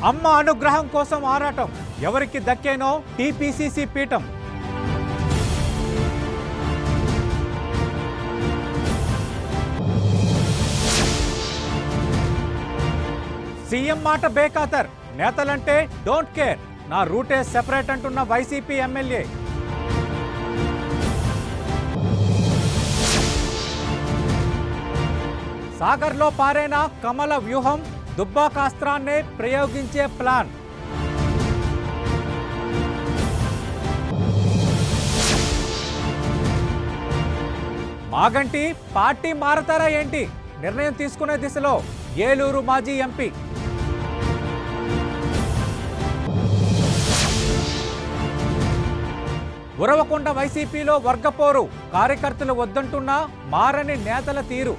అమ్మ అనుగ్రహం కోసం ఆరాటం ఎవరికి దక్కేనో టీపీసీసీ పీఠం. సీఎం మాట బేఖాతర్, నేతలంటే డోంట్ కేర్, నా రూటే సెపరేట్ అంటున్న వైసీపీ ఎమ్మెల్యే. సాగర్లో పారేన కమల వ్యూహం, దుబ్బాకాస్త్రాన్నే ప్రయోగించే ప్లాన్. మాగంటి పార్టీ మారతారా ఏంటి? నిర్ణయం తీసుకునే దిశలో ఏలూరు మాజీ ఎంపీ. ఉరవకొండ వైసీపీలో వర్గపోరు, కార్యకర్తలు వద్దంటున్నా మారని నేతల తీరు.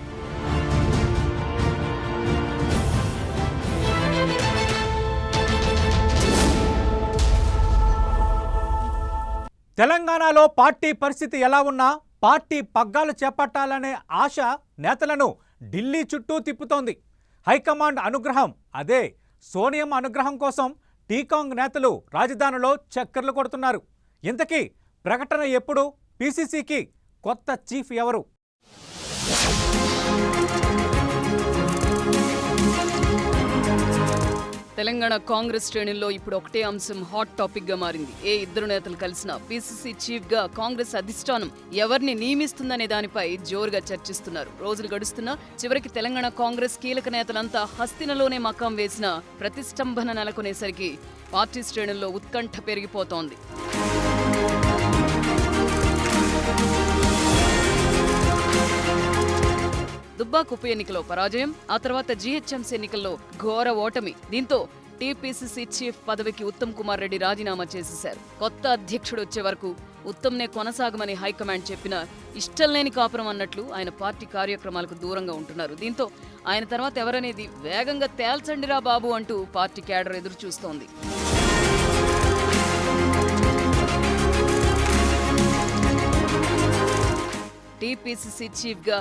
తెలంగాణలో పార్టీ పరిస్థితి ఎలా ఉన్నా పార్టీ పగ్గాలు చేపట్టాలనే ఆశ నేతలను ఢిల్లీ చుట్టూ తిప్పుతోంది. హైకమాండ్ అనుగ్రహం, అదే సోనియం అనుగ్రహం కోసం టీకాంగ్ నేతలు రాజధానిలో చక్కర్లు కొడుతున్నారు. ఇంతకీ ప్రకటన ఎప్పుడు? పీసీసీకి కొత్త చీఫ్ ఎవరు? తెలంగాణ కాంగ్రెస్ శ్రేణుల్లో ఇప్పుడు ఒకటే అంశం హాట్ టాపిక్ గా మారింది. ఏ ఇద్దరు నేతలు కలిసినా పీసీసీ చీఫ్ గా కాంగ్రెస్ అధిష్టానం ఎవరిని నియమిస్తుందనే దానిపై జోరుగా చర్చిస్తున్నారు. రోజులు గడుస్తున్నా చివరికి తెలంగాణ కాంగ్రెస్ కీలక నేతలంతా హస్తినలోనే మకాం వేసిన ప్రతిష్టంభన నెలకొనేసరికి పార్టీ శ్రేణుల్లో ఉత్కంఠ పెరిగిపోతోంది. దుబ్బాక ఉప ఎన్నికలో పరాజయం, ఆ తర్వాత జీహెచ్ఎంసీ ఎన్నికల్లో ఘోర ఓటమి. దీంతో టీపీసీసీ చీఫ్ పదవికి ఉత్తమ్ కుమార్ రెడ్డి రాజీనామా చేసేశారు. కొత్త అధ్యక్షుడు వచ్చే వరకు ఉత్తమ్నే కొనసాగమని హైకమాండ్ చెప్పినా ఇష్టం లేని కాపురం అన్నట్లు ఆయన పార్టీ కార్యక్రమాలకు దూరంగా ఉంటున్నారు. దీంతో ఆయన తర్వాత ఎవరనేది వేగంగా తేల్చండిరా బాబు అంటూ పార్టీ క్యాడర్ ఎదురు చూస్తోంది. టీపీసీసీ చీఫ్ గా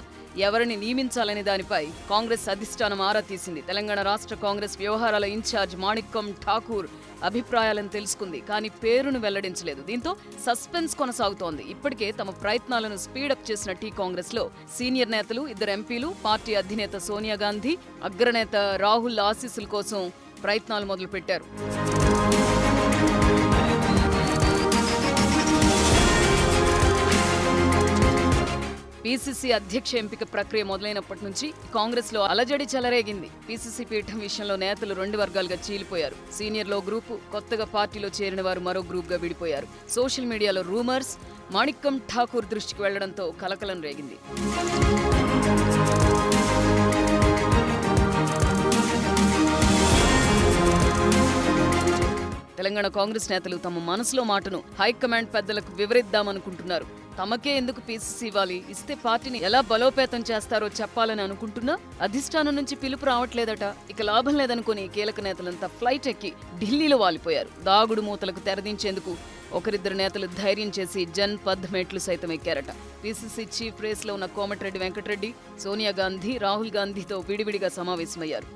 ఎవరిని నియమించాలనే దానిపై కాంగ్రెస్ అధిష్టానం ఆరా తీసింది. తెలంగాణ రాష్ట్ర కాంగ్రెస్ వ్యవహారాల ఇన్ఛార్జ్ మాణిక్కం ఠాకూర్ అభిప్రాయాలను తెలుసుకుంది, కానీ పేరును వెల్లడించలేదు. దీంతో సస్పెన్స్ కొనసాగుతోంది. ఇప్పటికే తమ ప్రయత్నాలను స్పీడప్ చేసిన టీ కాంగ్రెస్ లో సీనియర్ నేతలు, ఇద్దరు ఎంపీలు, పార్టీ అధినేత సోనియా గాంధీ, అగ్రనేత రాహుల్ ఆశీస్సుల కోసం ప్రయత్నాలు మొదలుపెట్టారు. పీసీసీ అధ్యక్ష ఎంపిక ప్రక్రియ మొదలైనప్పటి నుంచి కాంగ్రెస్ లో అలజడి చెలరేగింది. పీసీసీ పీఠం విషయంలో నేతలు 2 వర్గాలుగా చీలిపోయారు. సీనియర్ లో గ్రూపు, కొత్తగా పార్టీలో చేరిన వారు మరో గ్రూప్ గా విడిపోయారు. సోషల్ మీడియాలో రూమర్స్ మాణిక్కం ఠాకూర్ దృష్టికి వెళ్లడంతో కలకలం రేగింది. తెలంగాణ కాంగ్రెస్ నేతలు తమ మనసులో మాటను హైకమాండ్ పెద్దలకు వివరిద్దామనుకుంటున్నారు. తమకే ఎందుకు పీసీసీ ఇవ్వాలి, ఇస్తే పార్టీని ఎలా బలోపేతం చేస్తారో చెప్పాలని అనుకుంటున్నా అధిష్టానం నుంచి పిలుపు రావట్లేదట. ఇక లాభం లేదనుకుని కీలక నేతలంతా ఫ్లైట్ ఎక్కి ఢిల్లీలో వాలిపోయారు. దాగుడు మూతలకు తెరదించేందుకు ఒకరిద్దరు నేతలు ధైర్యం చేసి జన్పథ్ మెట్లు సైతం ఎక్కారట. పీసీసీ చీఫ్ రేస్ లో ఉన్న కోమటిరెడ్డి వెంకటరెడ్డి, సోనియా గాంధీ, రాహుల్ గాంధీతో విడివిడిగా సమావేశమయ్యారు.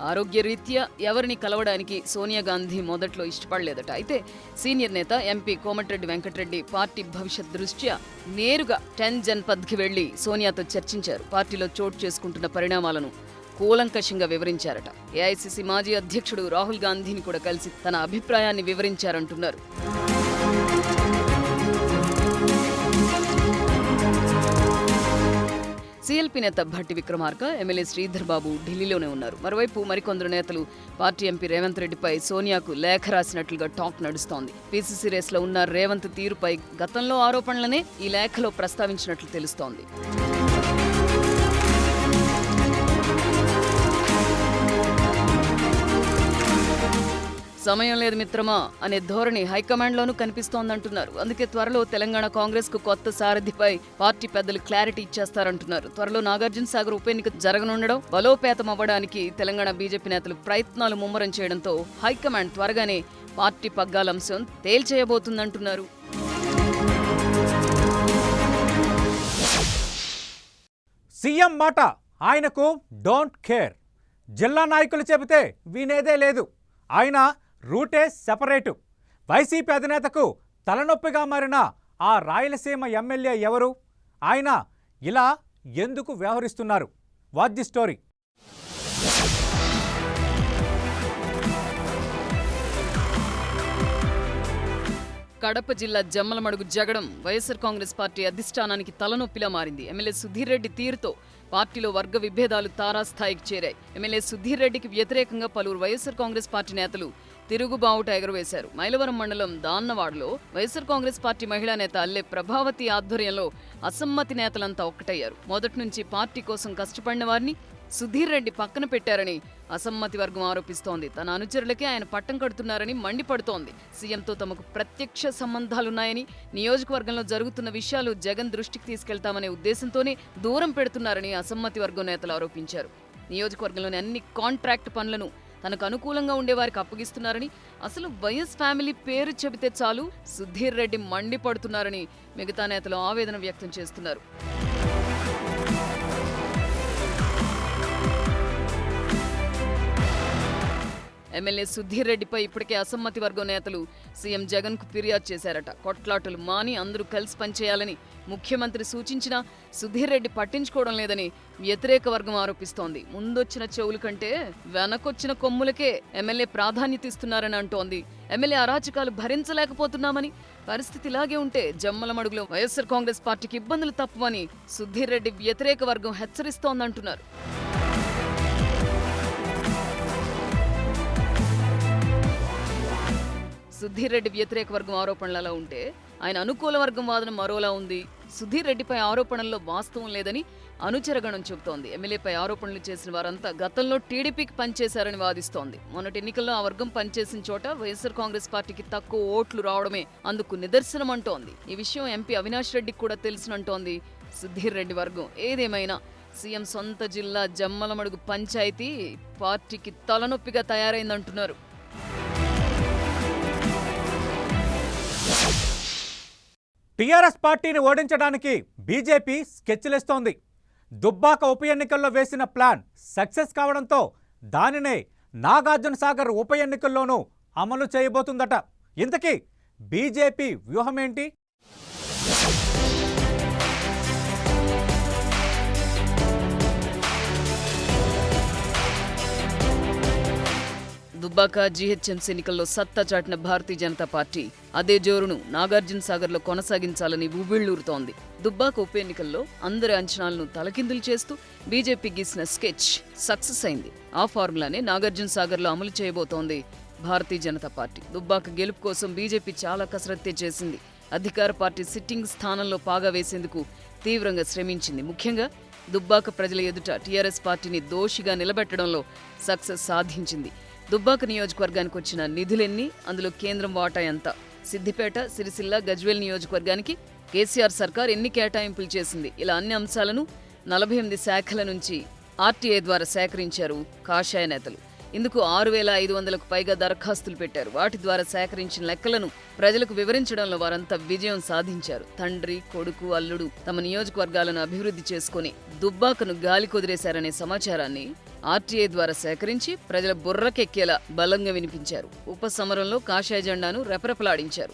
ఆరోగ్యరీత్యా ఎవరిని కలవడానికి సోనియా గాంధీ మొదట్లో ఇష్టపడలేదట. అయితే సీనియర్ నేత ఎంపీ కోమటిరెడ్డి వెంకటరెడ్డి పార్టీ భవిష్యత్ దృష్ట్యా నేరుగా 10 జన్పథ్కి వెళ్లి సోనియాతో చర్చించారు. పార్టీలో చోటు చేసుకుంటున్న పరిణామాలను కూలంకషంగా వివరించారట. ఏఐసీసీ మాజీ అధ్యక్షుడు రాహుల్ గాంధీని కూడా కలిసి తన అభిప్రాయాన్ని వివరించారంటున్నారు. సీఎల్పీ నేత భట్టి విక్రమార్క, ఎమ్మెల్యే శ్రీధర్ బాబు ఢిల్లీలోనే ఉన్నారు. మరోవైపు మరికొందరు నేతలు పార్టీ ఎంపీ రేవంత్ రెడ్డిపై సోనియాకు లేఖ రాసినట్లుగా టాక్ నడుస్తోంది. పీసీసీ రేస్లో ఉన్న రేవంత్ తీరుపై గతంలో ఆరోపణలనే ఈ లేఖలో ప్రస్తావించినట్లు తెలుస్తోంది. సమయం లేదు మిత్రమా అనే ధోరణి హైకమాండ్లోనూ కనిపిస్తోందంటున్నారు. అందుకే త్వరలో తెలంగాణ కాంగ్రెస్ కు కొత్త సారథిపై పార్టీ పెద్దలు క్లారిటీ ఇచ్చేస్తారంటున్నారు. త్వరలో నాగార్జున సాగర్ ఉప ఎన్నిక జరగనుండడం, బలోపేతం అవ్వడానికి తెలంగాణ బీజేపీ నేతలు ప్రయత్నాలు ముమ్మరం చేయడంతో హైకమాండ్ త్వరగానే పార్టీ పగ్గాల అంశం తేల్చేయబోతుందంటున్నారు. సీఎం మాట ఆయనకు డోంట్ కేర్. జిల్లా నాయకులు చెబితే వినేదే లేదు. ఆయన రూటే సెపరేటు. వైసీపీ అధినేతకు తలనొప్పిగా మారిన ఆ రాయలసీమ ఎమ్మెల్యే ఎవరు? ఆయన ఇలా ఎందుకు వ్యవహరిస్తున్నారు? Watch the story. కడప జిల్లా జమ్మలమడుగు జగడం వైఎస్ఆర్ కాంగ్రెస్ పార్టీ అధిష్టానానికి తలనొప్పిలా మారింది. ఎమ్మెల్యే సుధీర్ రెడ్డి తీరుతో పార్టీలో వర్గ విభేదాలు తారాస్థాయికి చేరాయి. ఎమ్మెల్యే సుధీర్ రెడ్డికి వ్యతిరేకంగా పలువురు వైఎస్ఆర్ కాంగ్రెస్ పార్టీ నేతలు తిరుగుబావుట ఎగురవేశారు. మైలవరం మండలం దాన్నవాడలో వైఎస్ఆర్ కాంగ్రెస్ పార్టీ మహిళా నేత అల్లె ప్రభావతి ఆధ్వర్యంలో అసమ్మతి నేతలంతా ఒక్కటయ్యారు. మొదటి నుంచి పార్టీ కోసం కష్టపడిన వారిని సుధీర్ రెడ్డి పక్కన పెట్టారని అసమ్మతి వర్గం ఆరోపిస్తోంది. తన అనుచరులకే ఆయన పట్టం కడుతున్నారని మండిపడుతోంది. సీఎంతో తమకు ప్రత్యక్ష సంబంధాలున్నాయని, నియోజకవర్గంలో జరుగుతున్న విషయాలు జగన్ దృష్టికి తీసుకెళ్తామనే ఉద్దేశంతోనే దూరం పెడుతున్నారని అసమ్మతి వర్గం నేతలు ఆరోపించారు. నియోజకవర్గంలోని అన్ని కాంట్రాక్ట్ పనులను తనకు అనుకూలంగా ఉండేవారికి అప్పగిస్తున్నారని, అసలు వైఎస్ ఫ్యామిలీ పేరు చెబితే చాలు సుధీర్ రెడ్డి మండిపడుతున్నారని మిగతా నేతలు ఆవేదన వ్యక్తం చేస్తున్నారు. ఎమ్మెల్యే సుధీర్ రెడ్డిపై ఇప్పటికే అసమ్మతి వర్గం నేతలు సీఎం జగన్ కు ఫిర్యాదు చేశారట. కొట్లాటలు మాని అందరూ కలిసి పనిచేయాలని ముఖ్యమంత్రి సూచించినా సుధీర్ రెడ్డి పట్టించుకోవడం లేదని వ్యతిరేక వర్గం ఆరోపిస్తోంది. ముందొచ్చిన చెవుల కంటే వెనకొచ్చిన కొమ్ములకే ఎమ్మెల్యే ప్రాధాన్యత ఇస్తున్నారని అంటోంది. ఎమ్మెల్యే అరాచకాలు భరించలేకపోతున్నామని, పరిస్థితి ఇలాగే ఉంటే జమ్మలమడుగులో వైఎస్ఆర్ కాంగ్రెస్ పార్టీకి ఇబ్బందులు తప్పవని సుధీర్ రెడ్డి వ్యతిరేక వర్గం హెచ్చరిస్తోందంటున్నారు. సుధీర్ రెడ్డి వ్యతిరేక వర్గం ఆరోపణలలో ఉంటే ఆయన అనుకూల వర్గం వాదన మరోలా ఉంది. సుధీర్ రెడ్డిపై ఆరోపణల్లో వాస్తవం లేదని అనుచరగణం చెబుతోంది. ఎమ్మెల్యేపై ఆరోపణలు చేసిన వారంతా గతంలో టీడీపీకి పనిచేశారని వాదిస్తోంది. మొన్నటి ఎన్నికల్లో ఆ వర్గం పనిచేసిన చోట వైఎస్ఆర్ కాంగ్రెస్ పార్టీకి తక్కువ ఓట్లు రావడమే అందుకు నిదర్శనం అంటోంది. ఈ విషయం ఎంపీ అవినాష్ రెడ్డికి కూడా తెలుసునంటోంది సుధీర్ రెడ్డి వర్గం. ఏదేమైనా సీఎం సొంత జిల్లా జమ్మలమడుగు పంచాయతీ పార్టీకి తలనొప్పిగా తయారైందంటున్నారు. టీఆర్ఎస్ పార్టీని ఓడించడానికి బీజేపీ స్కెచ్లేస్తోంది. దుబ్బాక ఉప ఎన్నికల్లో వేసిన ప్లాన్ సక్సెస్ కావడంతో దానినే నాగార్జున సాగర్ ఉప ఎన్నికల్లోనూ అమలు చేయబోతుందట. ఇంతకీ బీజేపీ వ్యూహమేంటి? దుబ్బాక జీహెచ్ఎంసీ ఎన్నికల్లో సత్తా చాటిన భారతీయ జనతా పార్టీ అదే జోరును నాగార్జున సాగర్లో కొనసాగించాలని ఉవ్విళ్లూరుతోంది. దుబ్బాక ఉప ఎన్నికల్లో అందరి అంచనాలను తలకిందులు చేస్తూ బీజేపీ గీసిన స్కెచ్ సక్సెస్ అయింది. ఆ ఫార్ములానే నాగార్జున సాగర్లో అమలు చేయబోతోంది భారతీయ జనతా పార్టీ. దుబ్బాక గెలుపు కోసం బీజేపీ చాలా కసరత్తే చేసింది. అధికార పార్టీ సిట్టింగ్ స్థానంలో పాగా వేసేందుకు తీవ్రంగా శ్రమించింది. ముఖ్యంగా దుబ్బాక ప్రజల ఎదుట టీఆర్ఎస్ పార్టీని దోషిగా నిలబెట్టడంలో సక్సెస్ సాధించింది. దుబ్బాక నియోజకవర్గానికి వచ్చిన నిధులెన్ని, అందులో కేంద్రం వాటా ఎంత, సిద్దిపేట, సిరిసిల్ల, గజ్వేల్ నియోజకవర్గానికి కేసీఆర్ సర్కార్ ఎన్ని కేటాయింపులు చేసింది, ఇలా అన్ని అంశాలను 48 శాఖల నుంచి ఆర్టీఐ ద్వారా సేకరించారు కాషాయ నేతలు. ఇందుకు 6,500కు పైగా దరఖాస్తులు పెట్టారు. వాటి ద్వారా సేకరించిన లెక్కలను ప్రజలకు వివరించడంలో వారంతా విజయం సాధించారు. తండ్రి, కొడుకు, అల్లుడు తమ నియోజకవర్గాలను అభివృద్ధి చేసుకుని దుబ్బాకను గాలి కుదిరేశారనే సమాచారాన్ని ఆర్టీఐ ద్వారా సేకరించి ప్రజల బుర్రకెక్కేలా బలంగా వినిపించారు. ఉపసమరంలో కాషాయ జెండాను రెపరెపలాడించారు.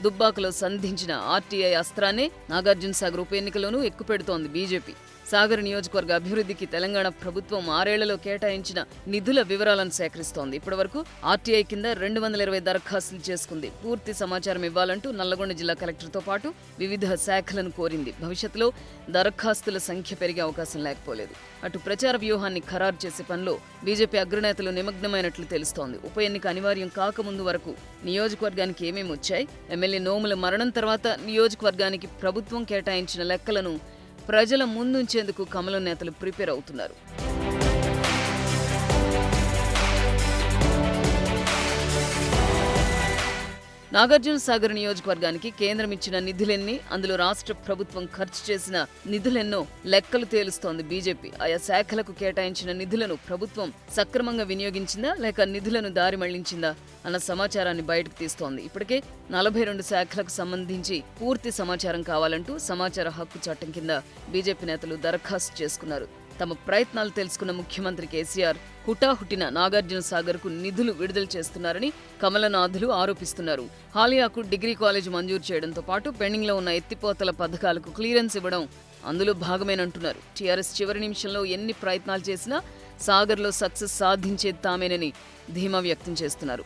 దుబ్బాకలో సంధించిన ఆర్టీఐ అస్త్రాన్నే నాగార్జున సాగర్ ఉప ఎన్నికలోనూ ఎక్కుపెడుతోంది బీజేపీ. సాగర్ నియోజకవర్గ అభివృద్ధికి తెలంగాణ ప్రభుత్వం 6 ఏళ్లలో కేటాయించిన నిధుల వివరాలను సేకరిస్తోంది. ఇప్పటివరకు ఆర్టీఐ కింద 220 దరఖాస్తులు చేసుకుంది. పూర్తి సమాచారం ఇవ్వాలంటూ నల్లగొండ జిల్లా కలెక్టర్తో పాటు వివిధ శాఖలను కోరింది. భవిష్యత్తులో దరఖాస్తుల సంఖ్య పెరిగే అవకాశం లేకపోలేదు. అటు ప్రచార వ్యూహాన్ని ఖరారు చేసే పనిలో బీజేపీ అగ్రనేతలు నిమగ్నమైనట్లు తెలుస్తోంది. ఉప ఎన్నిక అనివార్యం కాకముందు వరకు నియోజకవర్గానికి ఏమేమి వచ్చాయి, ఎమ్మెల్యే నోముల మరణం తర్వాత నియోజకవర్గానికి ప్రభుత్వం కేటాయించిన లెక్కలను ప్రజల ముందుంచేందుకు కమలం నేతలు ప్రిపేర్ అవుతున్నారు. నాగార్జున సాగర్ నియోజకవర్గానికి కేంద్రం ఇచ్చిన నిధులెన్ని, అందులో రాష్ట్ర ప్రభుత్వం ఖర్చు చేసిన నిధులెన్నో లెక్కలు తేలుస్తోంది బీజేపీ. ఆయా శాఖలకు కేటాయించిన నిధులను ప్రభుత్వం సక్రమంగా వినియోగించిందా లేక నిధులను దారి మళ్లించిందా అన్న సమాచారాన్ని బయటకు తీస్తోంది. ఇప్పటికే 42 శాఖలకు సంబంధించి పూర్తి సమాచారం కావాలంటూ సమాచార హక్కు చట్టం కింద బీజేపీ నేతలు దరఖాస్తు చేసుకున్నారు. తమ ప్రయత్నాలు తెలుసుకున్న ముఖ్యమంత్రి కేసీఆర్ హుటాహుటిన నాగార్జున సాగర్ కు నిధులు విడుదల చేస్తున్నారని కమలనాథులు ఆరోపిస్తున్నారు. హాలియాకు డిగ్రీ కాలేజ్ మంజూరు చేయడంతో పాటు పెండింగ్ లో ఉన్న ఎత్తిపోతల పథకాలకు క్లియరెన్స్ ఇవ్వడం అందులో భాగమేనంటున్నారు. టీఆర్ఎస్ చివరి నిమిషంలో ఎన్ని ప్రయత్నాలు చేసినా సాగర్లో సక్సెస్ సాధించేది తామేనని ధీమా వ్యక్తం చేస్తున్నారు.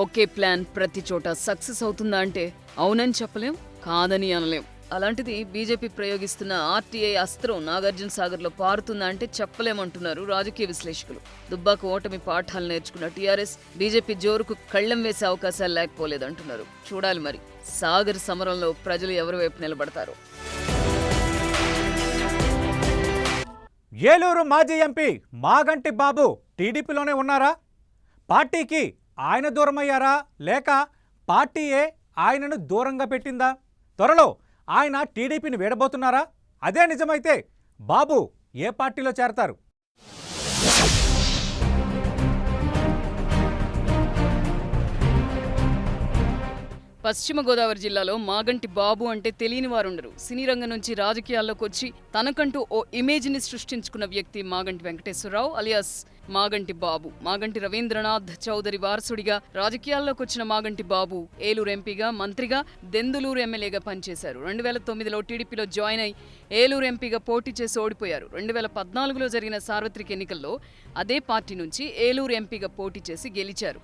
ఒకే ప్లాన్ ప్రతి చోట సక్సెస్ అవుతుందా అంటే అవునని చెప్పలేం, కాదని అనలేం. అలాంటిది బీజేపీ ప్రయోగిస్తున్న ఆర్టీఐ అస్త్రం నాగార్జున సాగర్లో పారుతుందా అంటే చెప్పలేమంటున్నారు రాజకీయ విశ్లేషకులు. దుబ్బాక ఓటమి పాఠాలు నేర్చుకున్న టీఆర్ఎస్ బీజేపీ జోరుకు కళ్లెం వేసే అవకాశాలు లేకపోలేదంటున్నారు. చూడాలి మరి సాగర్ సమరంలో ప్రజలు ఎవరి వైపు నిలబడతారో. ఏలూరు మాజీ ఎంపీ మాగంటి బాబు టీడీపీలోనే ఉన్నారా? పార్టీకి ఆయన దూరమయ్యారా లేక పార్టీయే ఆయనను దూరంగా పెట్టిందా? త్వరలో ఆయన టీడీపీని వీడబోతున్నారా? అదే నిజమైతే బాబు ఏ పార్టీలో చేరతారు? పశ్చిమ గోదావరి జిల్లాలో మాగంటి బాబు అంటే తెలియని వారుండరు. సినీ రంగం నుంచి రాజకీయాల్లోకి వచ్చి తనకంటూ ఓ ఇమేజ్ ని సృష్టించుకున్న వ్యక్తి మాగంటి వెంకటేశ్వరరావు అలియాస్ మాగంటి బాబు. మాగంటి రవీంద్రనాథ్ చౌదరి వారసుడిగా రాజకీయాల్లోకి వచ్చిన మాగంటి బాబు ఏలూరు ఎంపీగా, మంత్రిగా, దెందులూరు ఎమ్మెల్యేగా పనిచేశారు. 2009లో టీడీపీలో జాయిన్ అయి ఏలూరు ఎంపీగా పోటీ చేసి ఓడిపోయారు. 2014లో జరిగిన సార్వత్రిక ఎన్నికల్లో అదే పార్టీ నుంచి ఏలూరు ఎంపీగా పోటీ చేసి గెలిచారు.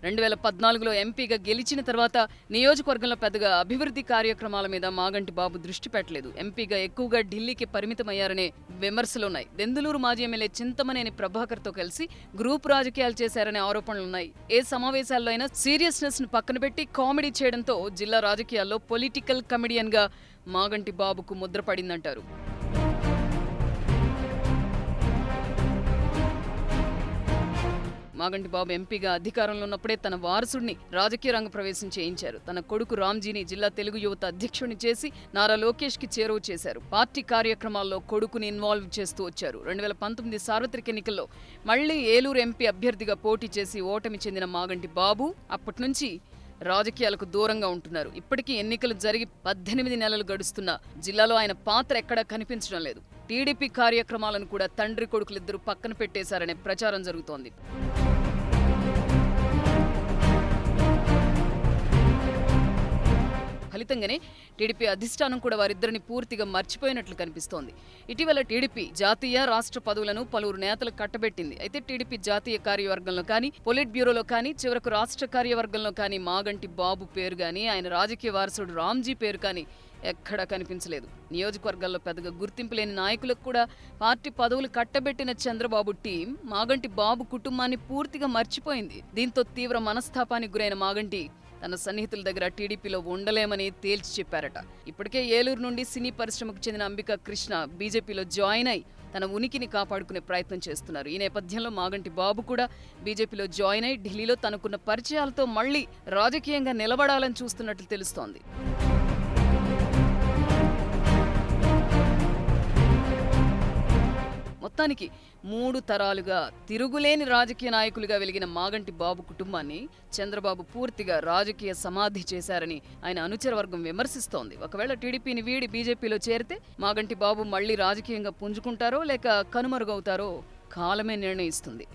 2014లో ఎంపీగా గెలిచిన తర్వాత నియోజకవర్గంలో పెద్దగా అభివృద్ధి కార్యక్రమాల మీద మాగంటి బాబు దృష్టి పెట్టలేదు. ఎంపీగా ఎక్కువగా ఢిల్లీకి పరిమితమయ్యారనే విమర్శలున్నాయి. దెందులూరు మాజీ ఎమ్మెల్యే చింతమనేని ప్రభాకర్తో కలిసి గ్రూప్ రాజకీయాలు చేశారనే ఆరోపణలున్నాయి. ఏ సమావేశాల్లో అయినా సీరియస్నెస్ ను పక్కన పెట్టి కామెడీ చేయడంతో జిల్లా రాజకీయాల్లో పొలిటికల్ కమెడియన్ గా మాగంటి బాబుకు ముద్ర పడిందంటారు. మాగంటి బాబు ఎంపీగా అధికారంలో ఉన్నప్పుడే తన వారసుడిని రాజకీయ రంగ ప్రవేశం చేయించారు. తన కొడుకు రామ్జీని జిల్లా తెలుగు యువత అధ్యక్షుడిని చేసి నారా లోకేష్ కి చేరువ చేశారు. పార్టీ కార్యక్రమాల్లో కొడుకుని ఇన్వాల్వ్ చేస్తూ వచ్చారు. 2019 సార్వత్రిక ఎన్నికల్లో మళ్లీ ఏలూరు ఎంపీ అభ్యర్థిగా పోటీ చేసి ఓటమి చెందిన మాగంటి బాబు అప్పటి నుంచి రాజకీయాలకు దూరంగా ఉంటున్నారు. ఇప్పటికీ ఎన్నికలు జరిగి 18 నెలలు గడుస్తున్నా జిల్లాలో ఆయన పాత్ర ఎక్కడా కనిపించడం లేదు. టీడీపీ కార్యక్రమాలను కూడా తండ్రి కొడుకులిద్దరూ పక్కన పెట్టేశారనే ప్రచారం జరుగుతోంది. ఫలితంగానే టీడీపీ అధిష్టానం కూడా వారిద్దరిని పూర్తిగా మర్చిపోయినట్లు కనిపిస్తోంది. ఇటీవల టీడీపీ జాతీయ, రాష్ట్ర పదవులను పలువురు నేతలకు కట్టబెట్టింది. అయితే టీడీపీ జాతీయ కార్యవర్గంలో కానీ, పొలిట్ బ్యూరోలో కానీ, చివరకు రాష్ట్ర కార్యవర్గంలో కానీ మాగంటి బాబు పేరు కానీ, ఆయన రాజకీయ వారసుడు రామ్జీ పేరు కానీ ఎక్కడా కనిపించలేదు. నియోజకవర్గాల్లో పెద్దగా గుర్తింపు లేని నాయకులకు కూడా పార్టీ పదవులు కట్టబెట్టిన చంద్రబాబు టీం మాగంటి బాబు కుటుంబాన్ని పూర్తిగా మర్చిపోయింది. దీంతో తీవ్ర మనస్తాపానికి గురైన మాగంటి తన సన్నిహితుల దగ్గర టీడీపీలో ఉండలేమని తేల్చి చెప్పారట. ఇప్పటికే ఏలూరు నుండి సినీ పరిశ్రమకు చెందిన అంబికా కృష్ణ బీజేపీలో జాయిన్ అయి తన ఉనికిని కాపాడుకునే ప్రయత్నం చేస్తున్నారు. ఈ నేపథ్యంలో మాగంటి బాబు కూడా బీజేపీలో జాయిన్ అయి ఢిల్లీలో తనకున్న పరిచయాలతో మళ్లీ రాజకీయంగా నిలబడాలని చూస్తున్నట్లు తెలుస్తోంది. మొత్తానికి 3 తరాలుగా తిరుగులేని రాజకీయ నాయకులుగా వెలిగిన మాగంటి బాబు కుటుంబాన్ని చంద్రబాబు పూర్తిగా రాజకీయ సమాధి చేశారని ఆయన అనుచర వర్గం విమర్శిస్తోంది. ఒకవేళ టీడీపీని వీడి బీజేపీలో చేరితే మాగంటి బాబు మళ్లీ రాజకీయంగా పుంజుకుంటారో లేక కనుమరుగవుతారో కాలమే నిర్ణయిస్తుంది.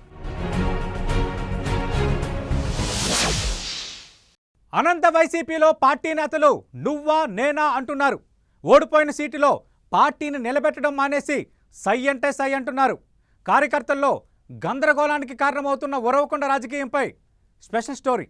అనంత వైసీపీలో పార్టీ నేతలు నువ్వా నేనా అంటున్నారు. ఓడిపోయిన సీటులో పార్టీని నిలబెట్టడం మానేసి సై అంటే సై అంటున్నారు. కార్యకర్తల్లో గందరగోళానికి కారణమవుతున్న ఉరవకొండ రాజకీయంపై స్పెషల్ స్టోరీ.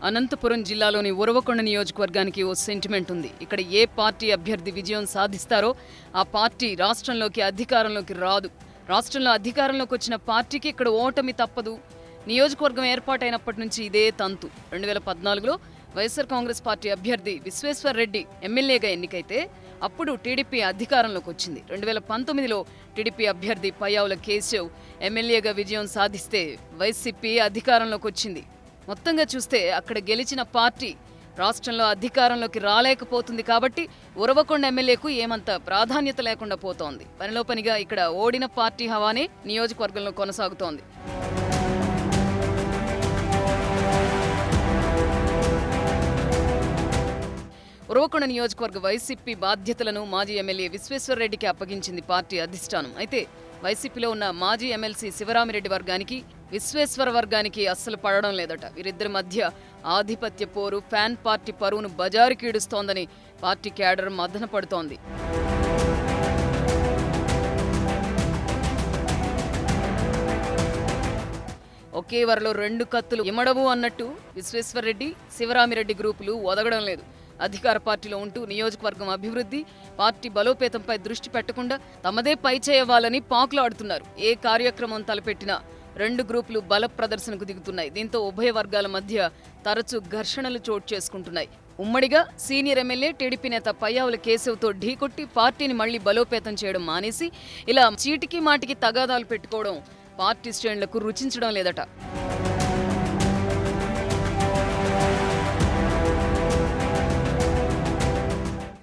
అనంతపురం జిల్లాలోని ఉరవకొండ నియోజకవర్గానికి ఓ సెంటిమెంట్ ఉంది. ఇక్కడ ఏ పార్టీ అభ్యర్థి విజయం సాధిస్తారో ఆ పార్టీ రాష్ట్రంలోకి అధికారంలోకి రాదు. రాష్ట్రంలో అధికారంలోకి వచ్చిన పార్టీకి ఇక్కడ ఓటమి తప్పదు. నియోజకవర్గం ఏర్పాటైనప్పటి నుంచి ఇదే తంతు. 2014లో వైఎస్ఆర్ కాంగ్రెస్ పార్టీ అభ్యర్థి విశ్వేశ్వర్ రెడ్డి ఎమ్మెల్యేగా ఎన్నికైతే అప్పుడు టీడీపీ అధికారంలోకి వచ్చింది. 2019లో టీడీపీ అభ్యర్థి పయ్యావుల కేశవ్ ఎమ్మెల్యేగా విజయం సాధిస్తే వైసీపీ అధికారంలోకి వచ్చింది. మొత్తంగా చూస్తే అక్కడ గెలిచిన పార్టీ రాష్ట్రంలో అధికారంలోకి రాలేకపోతుంది కాబట్టి ఉరవకొండ ఎమ్మెల్యేకు ఏమంత ప్రాధాన్యత లేకుండా పోతోంది. పనిలో పనిగా ఇక్కడ ఓడిన పార్టీ హవానే నియోజకవర్గంలో కొనసాగుతోంది. ఉరవకొండ నియోజకవర్గ వైసీపీ బాధ్యతలను మాజీ ఎమ్మెల్యే విశ్వేశ్వర్ రెడ్డికి అప్పగించింది పార్టీ అధిష్టానం. అయితే వైసీపీలో ఉన్న మాజీ ఎమ్మెల్సీ శివరామిరెడ్డి వర్గానికి విశ్వేశ్వర వర్గానికి అస్సలు పడడం లేదట. వీరిద్దరి మధ్య ఆధిపత్య పోరు ఫ్యాన్ పార్టీ పరువును బజారుకీడుస్తోందని పార్టీ క్యాడర్ మదన పడుతోంది. ఒకే వరలో రెండు కత్తులు ఇమడవు అన్నట్టు విశ్వేశ్వర్ రెడ్డి శివరామిరెడ్డి గ్రూపులు ఒదగడం లేదు. అధికార పార్టీలో ఉంటూ నియోజకవర్గం అభివృద్ధి, పార్టీ బలోపేతంపై దృష్టి పెట్టకుండా తమదే పై చేయవాలని పాకులాడుతున్నారు. ఏ కార్యక్రమం తలపెట్టినా రెండు గ్రూపులు బల ప్రదర్శనకు దిగుతున్నాయి. దీంతో ఉభయ వర్గాల మధ్య తరచూ ఘర్షణలు చోటు చేసుకుంటున్నాయి. ఉమ్మడిగా సీనియర్ ఎమ్మెల్యే టీడీపీ నేత పయ్యావుల కేశవ్తో ఢీకొట్టి పార్టీని మళ్లీ బలోపేతం చేయడం మానేసి ఇలా చీటికి మాటికి తగాదాలు పెట్టుకోవడం పార్టీ శ్రేణులకు రుచించడం లేదట.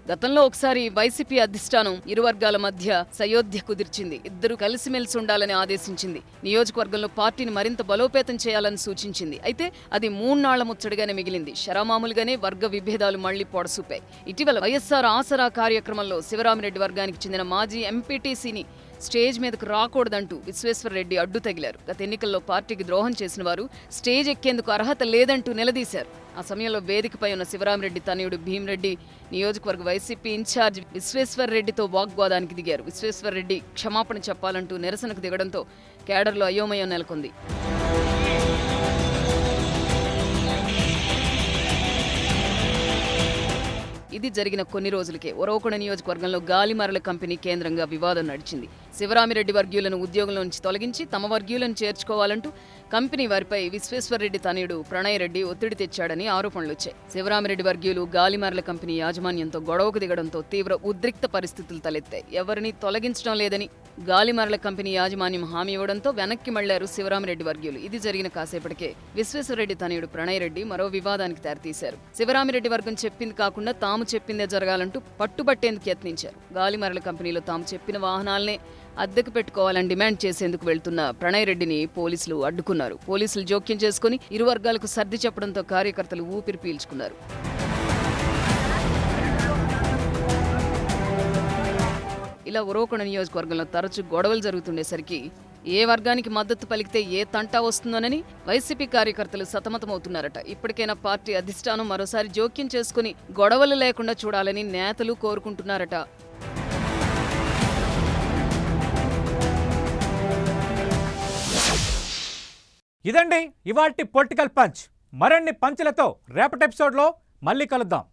గతంలో ఒకసారి వైసీపీ అధిష్టానం ఇరు వర్గాల మధ్య సయోధ్య కుదిర్చింది. ఇద్దరు కలిసిమెలిసి ఉండాలని ఆదేశించింది. నియోజకవర్గంలో పార్టీని మరింత బలోపేతం చేయాలని సూచించింది. అయితే అది 3 నాళ్ల ముచ్చటగానే మిగిలింది. శరామామూలుగానే వర్గ విభేదాలు మళ్లీ పొడసూపాయి. ఇటీవల వైఎస్ఆర్ ఆసరా కార్యక్రమంలో శివరామిరెడ్డి వర్గానికి చెందిన మాజీ ఎంపీటీసీని స్టేజ్ మీదకు రాకూడదంటూ విశ్వేశ్వర్ రెడ్డి అడ్డు తగిలారు. గత ఎన్నికల్లో పార్టీకి ద్రోహం చేసిన వారు స్టేజ్ ఎక్కేందుకు అర్హత లేదంటూ నిలదీశారు. ఆ సమయంలో వేదికపై ఉన్న శివరామిరెడ్డి తనయుడు భీమ్రెడ్డి నియోజకవర్గ వైసీపీ ఇన్ఛార్జ్ విశ్వేశ్వర్ రెడ్డితో వాగ్వాదానికి దిగారు. విశ్వేశ్వర్ రెడ్డి క్షమాపణ చెప్పాలంటూ నిరసనకు దిగడంతో కేడర్లో అయోమయం నెలకొంది. ఇది జరిగిన కొన్ని రోజులకే ఉరవకొండ నియోజకవర్గంలో గాలిమరల కంపెనీ కేంద్రంగా వివాదం నడిచింది. శివరామిరెడ్డి వర్గీయులను ఉద్యోగంలో నుంచి తొలగించి తమ వర్గీయులను చేర్చుకోవాలంటూ కంపెనీ వారిపై విశ్వేశ్వర్ రెడ్డి తనయుడు ప్రణయ్ రెడ్డి ఒత్తిడి తెచ్చాడని ఆరోపణలు వచ్చాయి. శివరామిరెడ్డి వర్గీయులు గాలిమరల కంపెనీ యాజమాన్యంతో గొడవకు దిగడంతో తీవ్ర ఉద్రిక్త పరిస్థితులు తలెత్తాయి. ఎవరిని తొలగించడం లేదని గాలిమరల కంపెనీ యాజమాన్యం హామీ ఇవ్వడంతో వెనక్కి మళ్లారు శివరామిరెడ్డి వర్గీయులు. ఇది జరిగిన కాసేపటికే విశ్వేశ్వర్ రెడ్డి తనయుడు ప్రణయ్ రెడ్డి మరో వివాదానికి తెరతీశారు. శివరామిరెడ్డి వర్గం చెప్పింది కాకుండా తాము చెప్పిందే జరగాలంటూ పట్టుబట్టేందుకు యత్నించారు. గాలిమరల కంపెనీలో తాము చెప్పిన వాహనాలనే అద్దెకు పెట్టుకోవాలని డిమాండ్ చేసేందుకు వెళ్తున్న ప్రణయ్ రెడ్డిని పోలీసులు అడ్డుకున్నారు. పోలీసులు జోక్యం చేసుకుని ఇరు వర్గాలకు సర్ది చెప్పడంతో కార్యకర్తలు ఊపిరి పీల్చుకున్నారు. ఇలా ఉరవకొండ నియోజకవర్గంలో తరచూ గొడవలు జరుగుతుండేసరికి ఏ వర్గానికి మద్దతు పలికితే ఏ తంటా వస్తుందోనని వైసీపీ కార్యకర్తలు సతమతమవుతున్నారట. ఇప్పటికైనా పార్టీ అధిష్టానం మరోసారి జోక్యం చేసుకుని గొడవలు లేకుండా చూడాలని నేతలు కోరుకుంటున్నారట. ఇదండి ఇవాల్టి పొలిటికల్ పంచ్. మరిన్ని పంచ్లతో రేపటి ఎపిసోడ్లో మళ్ళీ కలుద్దాం.